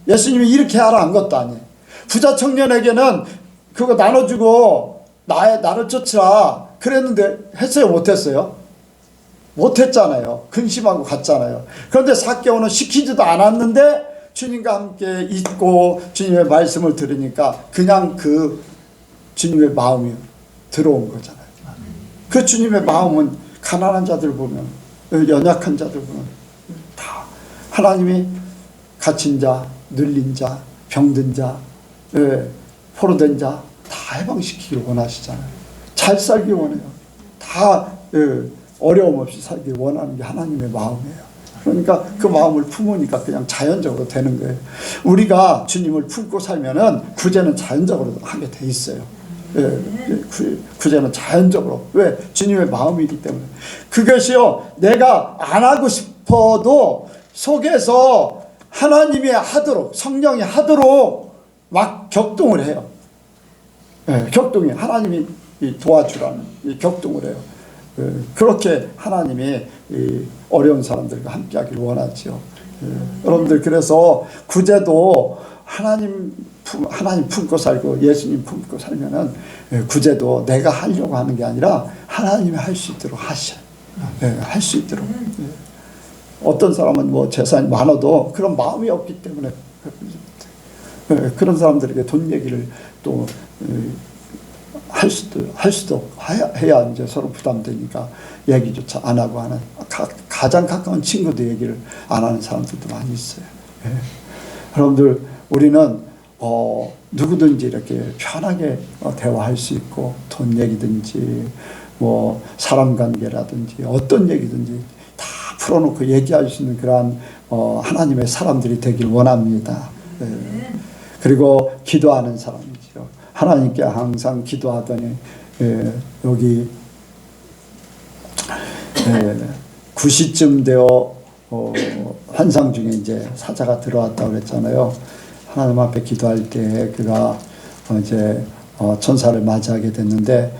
예수님이 이렇게 하라 한 것도 아니에요. 부자 청년에게는 그거 나눠주고 나를 쫓으라 그랬는데 했어요? 못했어요? 못했잖아요. 근심하고 갔잖아요. 그런데 삭개오는 시키지도 않았는데 주님과 함께 있고 주님의 말씀을 들으니까 그냥 그 주님의 마음이 들어온 거잖아요. 그 주님의 마음은 가난한 자들 보면, 연약한 자들 보면 다 하나님이 갇힌 자, 눌린 자, 병든 자, 포로된 자 다 해방시키기를 원하시잖아요. 잘 살기 원해요. 다 어려움 없이 살기 원하는 게 하나님의 마음이에요. 그러니까 그 마음을 품으니까 그냥 자연적으로 되는 거예요. 우리가 주님을 품고 살면은 구제는 자연적으로 하게 돼 있어요. 구제는 자연적으로. 왜? 주님의 마음이기 때문에. 그것이요, 내가 안 하고 싶어도 속에서 하나님이 하도록, 성령이 하도록 막 격동을 해요. 격동이, 하나님이 도와주라는 격동을 해요. 그렇게 하나님이 어려운 사람들과 함께하기를 원하죠. 여러분들, 그래서 구제도 하나님 품고 살고 예수님 품고 살면은 구제도 내가 하려고 하는 게 아니라 하나님이 할 수 있도록 하셔요. 할 수 있도록. 어떤 사람은 뭐 재산이 많아도 그런 마음이 없기 때문에 그런 사람들에게 돈 얘기를 또 할 수도 해야 이제 서로 부담되니까 얘기조차 안 하고 하는, 가장 가까운 친구도 얘기를 안 하는 사람들도 많이 있어요. 여러분들, 우리는 누구든지 이렇게 편하게 대화할 수 있고, 돈 얘기든지 뭐 사람 관계라든지 어떤 얘기든지 다 풀어놓고 얘기할 수 있는 그러한 하나님의 사람들이 되길 원합니다. 그리고 기도하는 사람이죠. 하나님께 항상 기도하더니 여기 9시쯤 되어 환상 중에 이제 사자가 들어왔다고 그랬잖아요. 하나님 앞에 기도할 때 그가 이제 천사를 맞이하게 됐는데,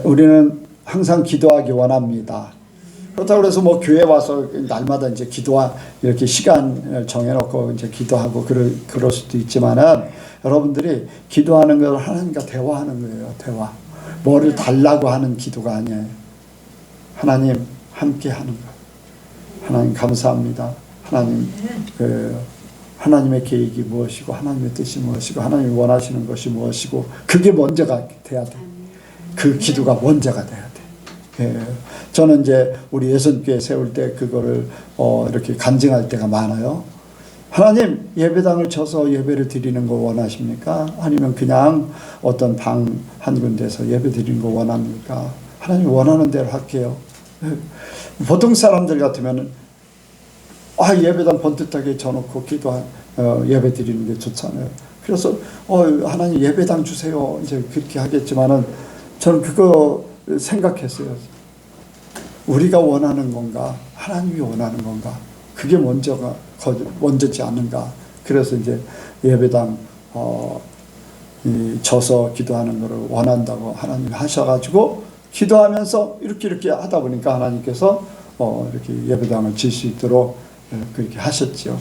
우리는 항상 기도하기 원합니다. 그렇다고 해서 뭐 교회 와서 날마다 이제 이렇게 시간을 정해놓고 이제 기도하고 그럴 수도 있지만은, 여러분들이 기도하는 건 하나님과 대화하는 거예요. 대화. 뭐를 달라고 하는 기도가 아니에요. 하나님 함께 하는 거. 하나님 감사합니다. 하나님 하나님의 계획이 무엇이고, 하나님의 뜻이 무엇이고, 하나님이 원하시는 것이 무엇이고, 그게 먼저가 돼야 돼. 그 기도가 먼저가 돼야 돼. 저는 이제 우리 예선교회 세울 때 그거를 이렇게 간증할 때가 많아요. 하나님, 예배당을 쳐서 예배를 드리는 거 원하십니까? 아니면 그냥 어떤 방 한 군데서 예배 드리는 거 원합니까? 하나님 원하는 대로 할게요. 보통 사람들 같으면 예배당 번듯하게 쳐놓고 예배 드리는 게 좋잖아요. 그래서 하나님 예배당 주세요, 이제 그렇게 하겠지만은, 저는 그거 생각했어요. 우리가 원하는 건가, 하나님이 원하는 건가, 그게 먼저지 않는가. 그래서 이제 예배당 져서 기도하는 것을 원한다고 하나님이 하셔가지고, 기도하면서 이렇게 하다 보니까 하나님께서 이렇게 예배당을 질 수 있도록 그렇게 하셨죠.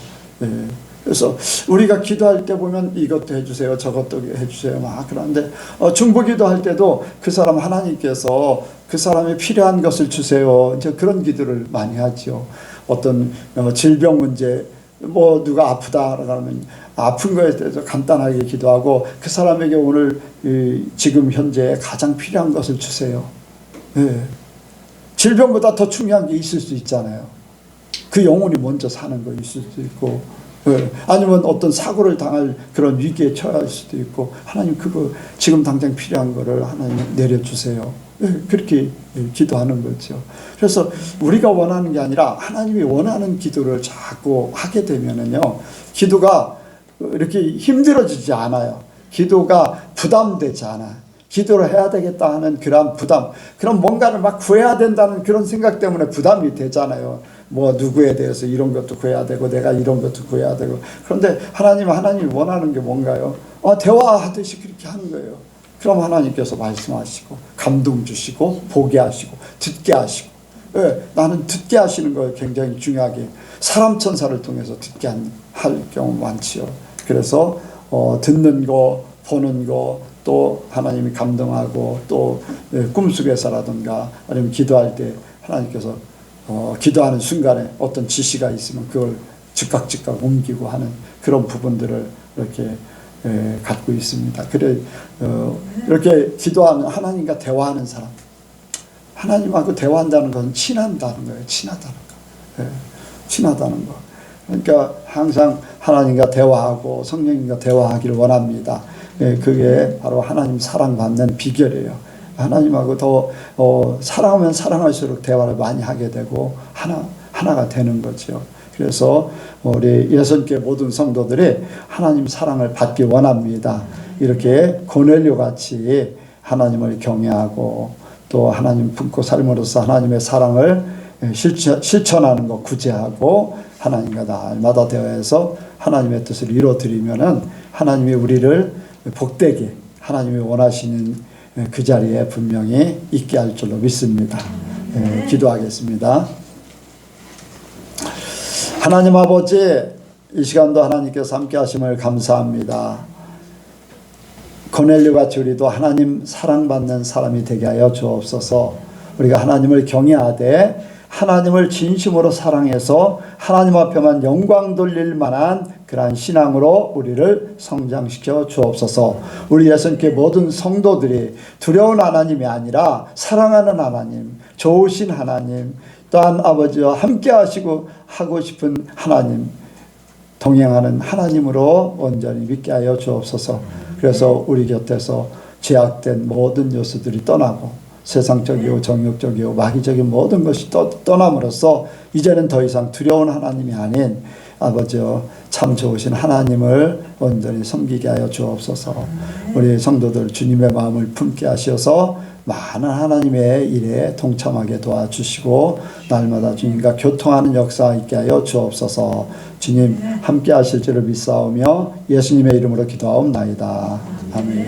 그래서 우리가 기도할 때 보면 이것도 해주세요, 저것도 해주세요, 막 그러는데, 중보기도 할 때도 그 사람 하나님께서 그 사람이 필요한 것을 주세요, 이제 그런 기도를 많이 하죠. 어떤 질병 문제, 뭐 누가 아프다 그러면 아픈 거에 대해서 간단하게 기도하고, 그 사람에게 오늘 지금 현재 가장 필요한 것을 주세요. 질병보다 더 중요한 게 있을 수 있잖아요. 그 영혼이 먼저 사는 거 있을 수도 있고, 아니면 어떤 사고를 당할 그런 위기에 처할 수도 있고, 하나님 그거 지금 당장 필요한 거를 하나님 내려주세요. 그렇게 기도하는 거죠. 그래서 우리가 원하는 게 아니라 하나님이 원하는 기도를 자꾸 하게 되면은요, 기도가 이렇게 힘들어지지 않아요. 기도가 부담되지 않아요. 기도를 해야 되겠다 하는 그런 부담, 그런 뭔가를 막 구해야 된다는 그런 생각 때문에 부담이 되잖아요. 뭐 누구에 대해서 이런 것도 구해야 되고, 내가 이런 것도 구해야 되고. 그런데 하나님이 원하는 게 뭔가요? 대화하듯이 그렇게 하는 거예요. 그럼 하나님께서 말씀하시고, 감동 주시고, 보게 하시고, 듣게 하시고. 나는 듣게 하시는 걸 굉장히 중요하게, 사람 천사를 통해서 듣게 할 경우 많지요. 그래서 듣는 거, 보는 거, 또 하나님이 감동하고, 또 꿈속에서라든가 아니면 기도할 때 하나님께서 기도하는 순간에 어떤 지시가 있으면 그걸 즉각 옮기고 하는 그런 부분들을 이렇게 갖고 있습니다. 그래 이렇게 기도하는, 하나님과 대화하는 사람, 하나님하고 대화한다는 것은 친하다는 거예요. 친하다는 거. 그러니까 항상 하나님과 대화하고 성령님과 대화하기를 원합니다. 그게 바로 하나님 사랑받는 비결이에요. 하나님하고 더 사랑하면 사랑할수록 대화를 많이 하게 되고 하나가 되는 거죠. 그래서 우리 예선교회 모든 성도들이 하나님 사랑을 받기 원합니다. 이렇게 고넬료 같이 하나님을 경외하고 또 하나님 품고 삶으로써 하나님의 사랑을 실천하는 것 구제하고 하나님과 날마다 대화해서 하나님의 뜻을 이루어드리면은 하나님이 우리를 복되게 하나님이 원하시는 그 자리에 분명히 있게 할 줄로 믿습니다. 기도하겠습니다. 하나님 아버지, 이 시간도 하나님께서 함께 하심을 감사합니다. 고넬료 같이 우리도 하나님 사랑받는 사람이 되게 하여 주옵소서. 우리가 하나님을 경외하되 하나님을 진심으로 사랑해서 하나님 앞에만 영광 돌릴 만한 그러한 신앙으로 우리를 성장시켜 주옵소서. 우리 예수님께 모든 성도들이 두려운 하나님이 아니라 사랑하는 하나님, 좋으신 하나님, 또한 아버지와 함께 하시고 하고 싶은 하나님, 동행하는 하나님으로 온전히 믿게 하여 주옵소서. 그래서 우리 곁에서 제약된 모든 요소들이 떠나고 세상적이고 정욕적이고 마귀적인 모든 것이 떠남으로써 이제는 더 이상 두려운 하나님이 아닌 아버지여 참 좋으신 하나님을 온전히 섬기게 하여 주옵소서. 우리 성도들 주님의 마음을 품게 하셔서 많은 하나님의 일에 동참하게 도와주시고 날마다 주님과 교통하는 역사 있게 하여 주옵소서. 주님 함께 하실 줄을 믿사오며 예수님의 이름으로 기도하옵나이다. 아멘.